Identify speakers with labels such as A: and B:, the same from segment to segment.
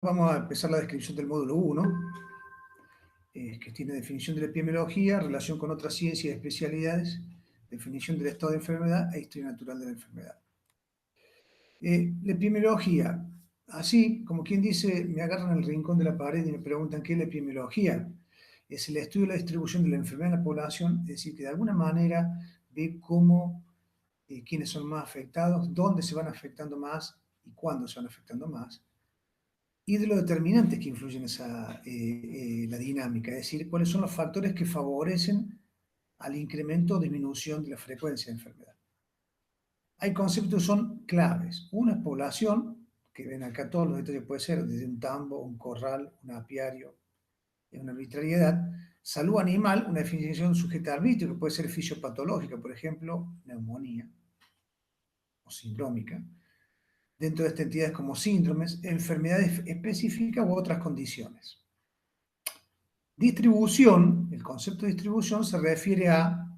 A: Vamos a empezar la descripción del módulo 1, que tiene definición de la epidemiología, relación con otras ciencias y especialidades, definición del estado de enfermedad e historia natural de la enfermedad. La epidemiología, así como quien dice, me agarran al rincón de la pared y me preguntan qué es la epidemiología. Es el estudio de la distribución de la enfermedad en la población, es decir, que de alguna manera ve cómo, quiénes son más afectados, dónde se van afectando más y cuándo se van afectando más, y de los determinantes que influyen la dinámica, es decir, cuáles son los factores que favorecen al incremento o disminución de la frecuencia de enfermedad. Hay conceptos que son claves. Una es población, que ven acá todos los detalles, puede ser desde un tambo, un corral, un apiario, una arbitrariedad. Salud animal, una definición sujeta al arbitrio, que puede ser fisiopatológica, por ejemplo, neumonía o sindrómica. Dentro de estas entidades como síndromes, enfermedades específicas u otras condiciones. Distribución, el concepto de distribución se refiere a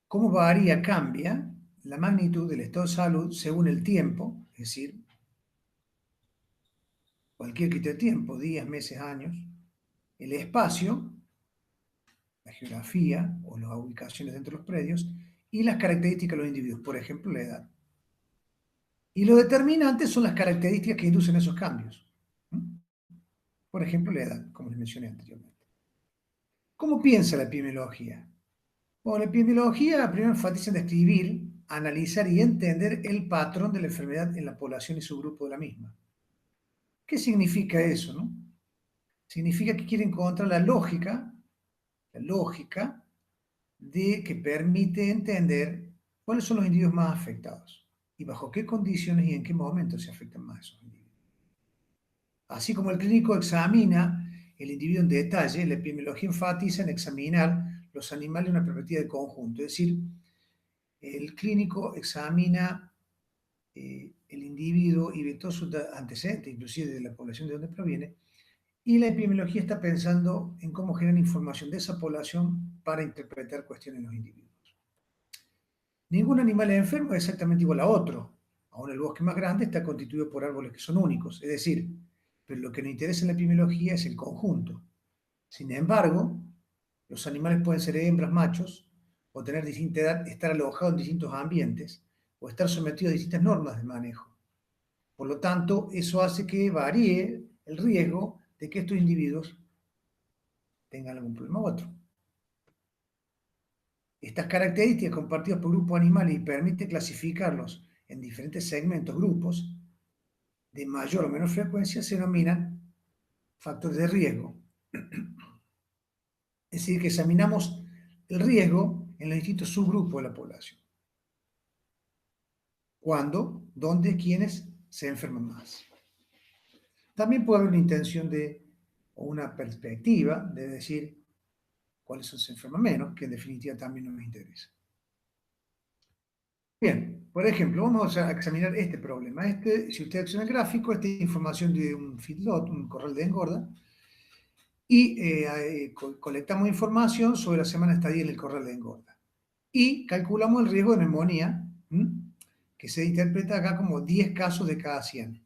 A: cómo varía, cambia la magnitud del estado de salud según el tiempo, es decir, cualquier criterio de tiempo, días, meses, años, el espacio, la geografía o las ubicaciones dentro de los predios, y las características de los individuos, por ejemplo, la edad. Y los determinantes son las características que inducen esos cambios. Por ejemplo, la edad, como les mencioné anteriormente. ¿Cómo piensa la epidemiología? Bueno, la epidemiología primero enfatiza en describir, analizar y entender el patrón de la enfermedad en la población y su grupo de la misma. ¿Qué significa eso, no? Significa que quiere encontrar la lógica de que permite entender cuáles son los individuos más afectados y bajo qué condiciones y en qué momentos se afectan más esos individuos. Así como el clínico examina el individuo en detalle, la epidemiología enfatiza en examinar los animales en una perspectiva de conjunto, es decir, el clínico examina el individuo y ve todos sus antecedentes, inclusive de la población de donde proviene, y la epidemiología está pensando en cómo generar información de esa población para interpretar cuestiones en los individuos. Ningún animal enfermo es exactamente igual a otro. Aún el bosque más grande está constituido por árboles que son únicos, es decir, pero lo que nos interesa en la epidemiología es el conjunto. Sin embargo, los animales pueden ser hembras, machos, o tener distinta edad, estar alojados en distintos ambientes, o estar sometidos a distintas normas de manejo. Por lo tanto, eso hace que varíe el riesgo de que estos individuos tengan algún problema u otro. Estas características compartidas por grupos animales y permite clasificarlos en diferentes segmentos, grupos, de mayor o menor frecuencia, se denominan factores de riesgo. Es decir, que examinamos el riesgo en los distintos subgrupos de la población. ¿Cuándo? ¿Dónde? ¿Quiénes se enferman más? También puede haber una intención o una perspectiva de decir cuáles se enferman menos, que en definitiva también nos interesa. Bien, por ejemplo, vamos a examinar este problema. Si usted acciona el gráfico, esta es información de un feedlot, un corral de engorda, y colectamos información sobre la semana de estadía en el corral de engorda. Y calculamos el riesgo de neumonía, que se interpreta acá como 10 casos de cada 100.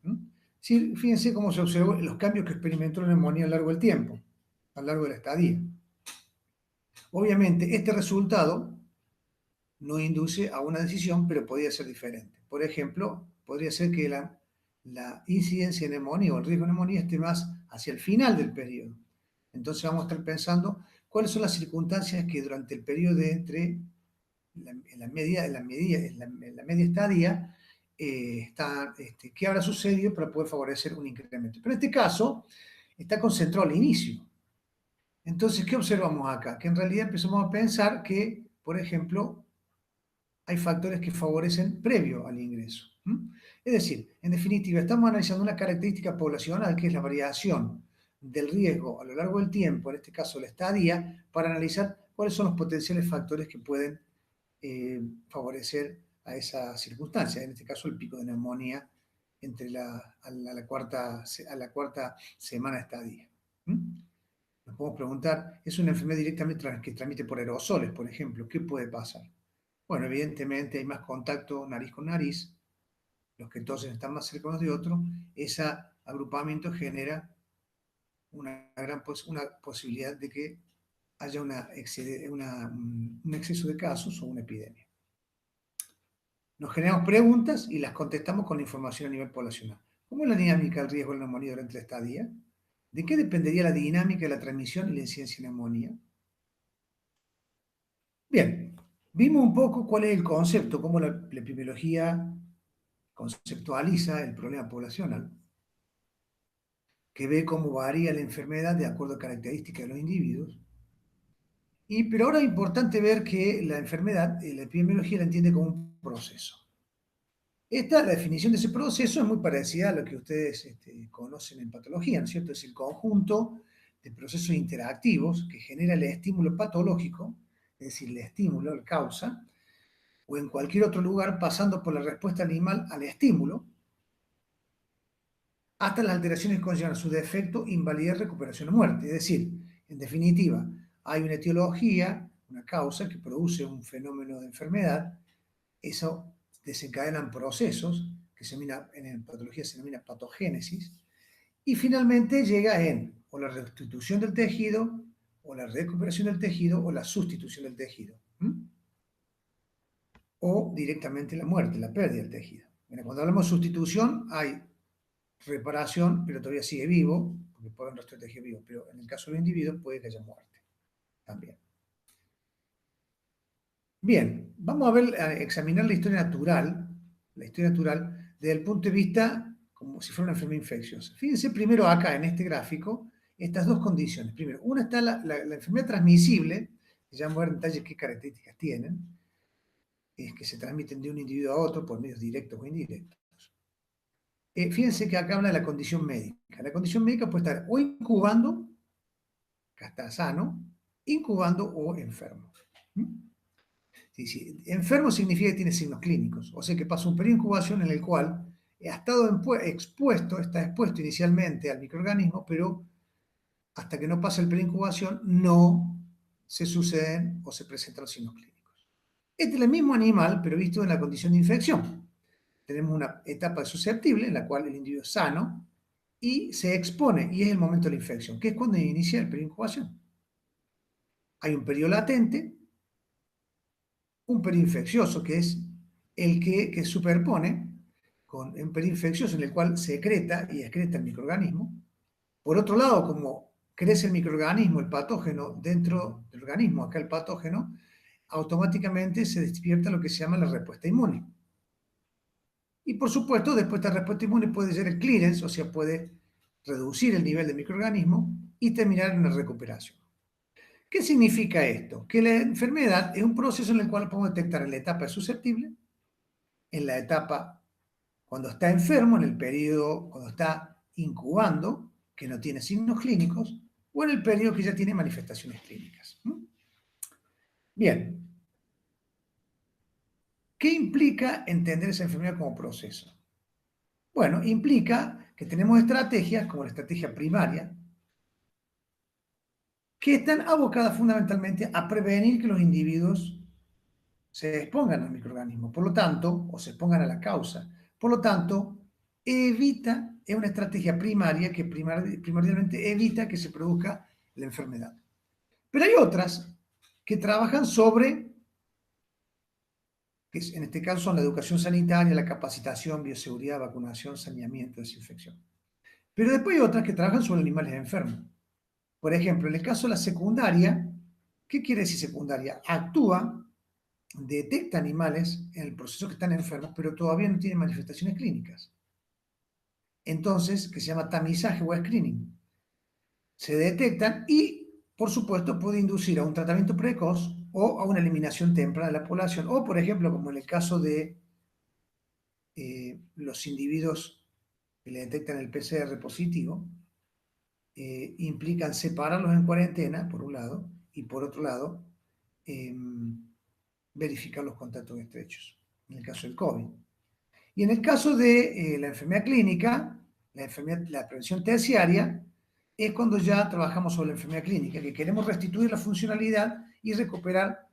A: Sí, fíjense cómo se observó los cambios que experimentó la neumonía a lo largo del tiempo, a lo largo de la estadía. Obviamente, este resultado no induce a una decisión, pero podría ser diferente. Por ejemplo, podría ser que la incidencia de neumonía o el riesgo de neumonía esté más hacia el final del periodo. Entonces vamos a estar pensando cuáles son las circunstancias que durante el periodo entre la media estadía qué habrá sucedido para poder favorecer un incremento. Pero en este caso está concentrado al inicio. Entonces, ¿qué observamos acá? Que en realidad empezamos a pensar que, por ejemplo, hay factores que favorecen previo al ingreso. Es decir, en definitiva, estamos analizando una característica poblacional que es la variación del riesgo a lo largo del tiempo, en este caso la estadía, para analizar cuáles son los potenciales factores que pueden favorecer a esa circunstancia, en este caso el pico de neumonía entre a la cuarta semana de estadía. Nos podemos preguntar, ¿es una enfermedad directamente que transmite por aerosoles, por ejemplo? ¿Qué puede pasar? Bueno, evidentemente hay más contacto nariz con nariz, los que entonces están más cercanos de otro, esa agrupamiento genera una posibilidad de que haya un exceso de casos o una epidemia. Nos generamos preguntas y las contestamos con la información a nivel poblacional. ¿Cómo es la dinámica del riesgo de neumonía durante la estadía? ¿De qué dependería la dinámica de la transmisión y la incidencia de neumonía? Bien, vimos un poco cuál es el concepto, cómo la epidemiología conceptualiza el problema poblacional, que ve cómo varía la enfermedad de acuerdo a características de los individuos. Pero ahora es importante ver que la enfermedad, la epidemiología la entiende como un proceso. La definición de ese proceso es muy parecida a lo que ustedes conocen en patología, ¿no es cierto? Es el conjunto de procesos interactivos que genera el estímulo patológico, es decir, el estímulo, la causa, o en cualquier otro lugar pasando por la respuesta animal al estímulo, hasta las alteraciones que conllevan su defecto, invalidez, recuperación o muerte. Es decir, en definitiva, hay una etiología, una causa que produce un fenómeno de enfermedad, eso desencadenan procesos que en patología se denomina patogénesis, y finalmente llega o la restitución del tejido, o la recuperación del tejido, o la sustitución del tejido. O directamente la muerte, la pérdida del tejido. Bueno, cuando hablamos de sustitución, hay reparación, pero todavía sigue vivo, porque puede haber nuestro tejido vivo, pero en el caso de los individuos puede que haya muerte también. Bien, vamos a examinar la historia natural desde el punto de vista como si fuera una enfermedad infecciosa. Fíjense primero acá en este gráfico estas dos condiciones. Primero, una está la enfermedad transmisible, que ya vamos a ver en detalle qué características tienen, es que se transmiten de un individuo a otro por medios directos o indirectos. Fíjense que acá habla de la condición médica. La condición médica puede estar o incubando, acá está sano, incubando o enfermo. Sí. Enfermo significa que tiene signos clínicos, o sea que pasa un periodo de incubación en el cual ha estado está expuesto inicialmente al microorganismo, pero hasta que no pasa el periodo de incubación no se suceden o se presentan los signos clínicos. Este es el mismo animal, pero visto en la condición de infección. Tenemos una etapa susceptible en la cual el individuo es sano y se expone, y es el momento de la infección, que es cuando inicia el periodo de incubación. Hay un periodo latente, un periodo infeccioso, que es el que superpone con un periodo infeccioso en el cual se excreta y excreta el microorganismo. Por otro lado, como crece el microorganismo, el patógeno dentro del organismo, acá el patógeno, automáticamente se despierta lo que se llama la respuesta inmune. Y por supuesto, después de esta respuesta inmune puede ser el clearance, o sea, puede reducir el nivel de microorganismo y terminar en una recuperación. ¿Qué significa esto? Que la enfermedad es un proceso en el cual podemos detectar en la etapa susceptible, en la etapa cuando está enfermo, en el periodo cuando está incubando, que no tiene signos clínicos, o en el periodo que ya tiene manifestaciones clínicas. Bien. ¿Qué implica entender esa enfermedad como proceso? Bueno, implica que tenemos estrategias, como la estrategia primaria, que están abocadas fundamentalmente a prevenir que los individuos se expongan al microorganismo, por lo tanto, o se expongan a la causa. Por lo tanto, es una estrategia primaria que primordialmente evita que se produzca la enfermedad. Pero hay otras que trabajan sobre, que en este caso son la educación sanitaria, la capacitación, bioseguridad, vacunación, saneamiento, desinfección. Pero después hay otras que trabajan sobre animales enfermos. Por ejemplo, en el caso de la secundaria, ¿qué quiere decir secundaria? Actúa, detecta animales en el proceso que están enfermos, pero todavía no tienen manifestaciones clínicas. Entonces, que se llama tamizaje o screening. Se detectan y, por supuesto, puede inducir a un tratamiento precoz o a una eliminación temprana de la población. O, por ejemplo, como en el caso de los individuos que le detectan el PCR positivo, implican separarlos en cuarentena, por un lado, y por otro lado, verificar los contactos estrechos, en el caso del COVID. Y en el caso de la enfermedad clínica, la prevención terciaria, es cuando ya trabajamos sobre la enfermedad clínica, que queremos restituir la funcionalidad y recuperar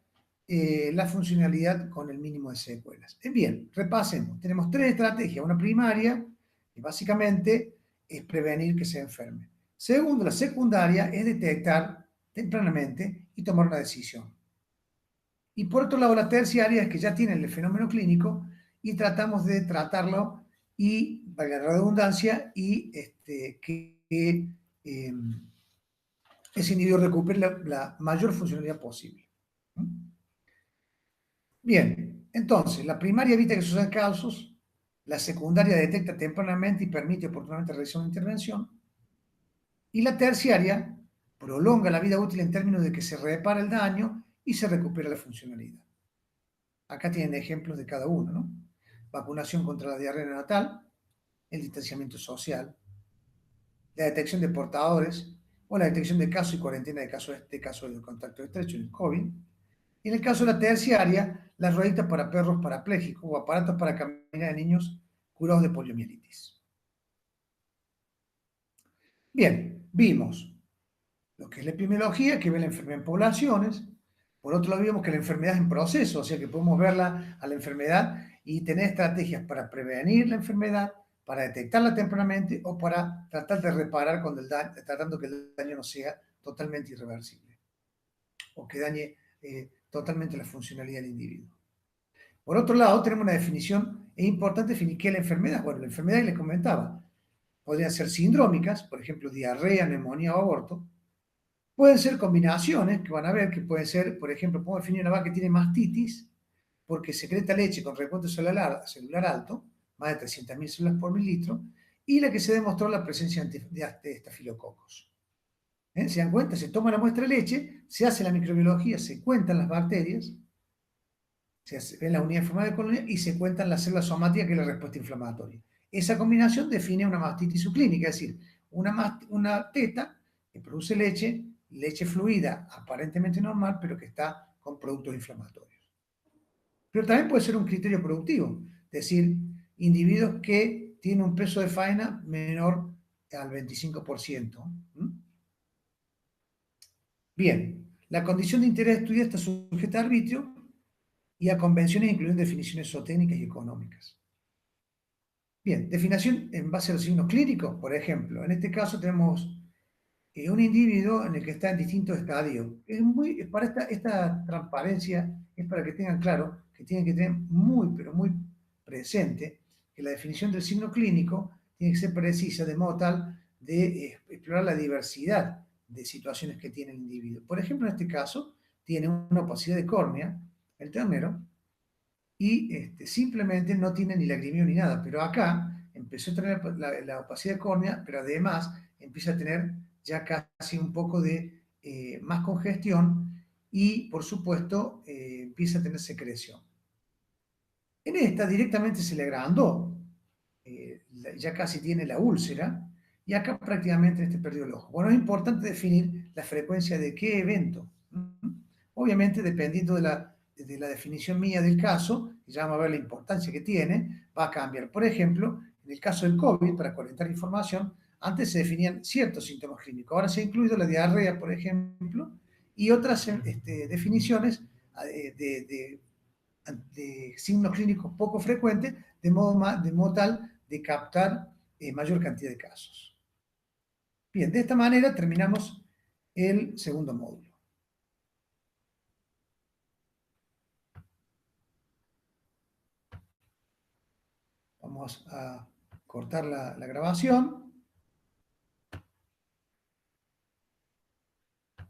A: la funcionalidad con el mínimo de secuelas. Bien, repasemos. Tenemos tres estrategias. Una primaria, que básicamente es prevenir que se enferme. Segundo, la secundaria es detectar tempranamente y tomar una decisión. Y por otro lado, la terciaria es que ya tienen el fenómeno clínico y tratamos de tratarlo y, valga la redundancia, y que ese individuo recupere la mayor funcionalidad posible. Bien, entonces, la primaria evita que sucedan casos, la secundaria detecta tempranamente y permite oportunamente realizar una intervención, y la terciaria prolonga la vida útil en términos de que se repara el daño y se recupera la funcionalidad. Acá tienen ejemplos de cada uno, ¿no? Vacunación contra la diarrea neonatal, el distanciamiento social, la detección de portadores o la detección de casos y cuarentena de casos de contacto estrecho en el COVID. Y en el caso de la terciaria, las rueditas para perros parapléjicos o aparatos para caminar de niños curados de poliomielitis. Bien, vimos lo que es la epidemiología, que ve la enfermedad en poblaciones. Por otro lado, vimos que la enfermedad es en proceso, o sea que podemos verla a la enfermedad y tener estrategias para prevenir la enfermedad, para detectarla tempranamente o para tratar de reparar cuando tratando que el daño no sea totalmente irreversible o que dañe totalmente la funcionalidad del individuo. Por otro lado, tenemos una definición, es importante definir qué es la enfermedad. Bueno, la enfermedad, les comentaba, podrían ser sindrómicas, por ejemplo, diarrea, neumonía o aborto. Pueden ser combinaciones, que van a ver que pueden ser, por ejemplo, podemos definir una vaca que tiene mastitis porque secreta leche con recuento celular alto, más de 300.000 células por mililitro, y la que se demostró la presencia de estafilococos. ¿Se dan cuenta? Se toma la muestra de leche, se hace la microbiología, se cuentan las bacterias, se ven las unidades formales de colonia y se cuentan las células somáticas, que es la respuesta inflamatoria. Esa combinación define una mastitis subclínica, es decir, una teta que produce leche fluida aparentemente normal, pero que está con productos inflamatorios. Pero también puede ser un criterio productivo, es decir, individuos que tienen un peso de faena menor al 25%. Bien, la condición de interés estudiada está sujeta a arbitrio y a convenciones incluyendo definiciones zootécnicas y económicas. Bien, definición en base a los signos clínicos, por ejemplo. En este caso tenemos un individuo en el que está en distintos estadios. Para esta transparencia es para que tengan claro que tienen que tener muy, pero muy presente que la definición del signo clínico tiene que ser precisa de modo tal de explorar la diversidad de situaciones que tiene el individuo. Por ejemplo, en este caso, tiene una opacidad de córnea, el ternero, y simplemente no tiene ni lagrimio ni nada. Pero acá empezó a tener la opacidad de córnea, pero además empieza a tener ya casi un poco de más congestión y, por supuesto, empieza a tener secreción. En esta directamente se le agrandó, ya casi tiene la úlcera, y acá prácticamente perdió el ojo. Bueno, es importante definir la frecuencia de qué evento. Obviamente, dependiendo de la definición mía del caso, ya vamos a ver la importancia que tiene, va a cambiar. Por ejemplo, en el caso del COVID, para colectar información, antes se definían ciertos síntomas clínicos, ahora se ha incluido la diarrea, por ejemplo, y otras definiciones de signos clínicos poco frecuentes, de modo tal de captar mayor cantidad de casos. Bien, de esta manera terminamos el segundo módulo. Vamos a cortar la grabación.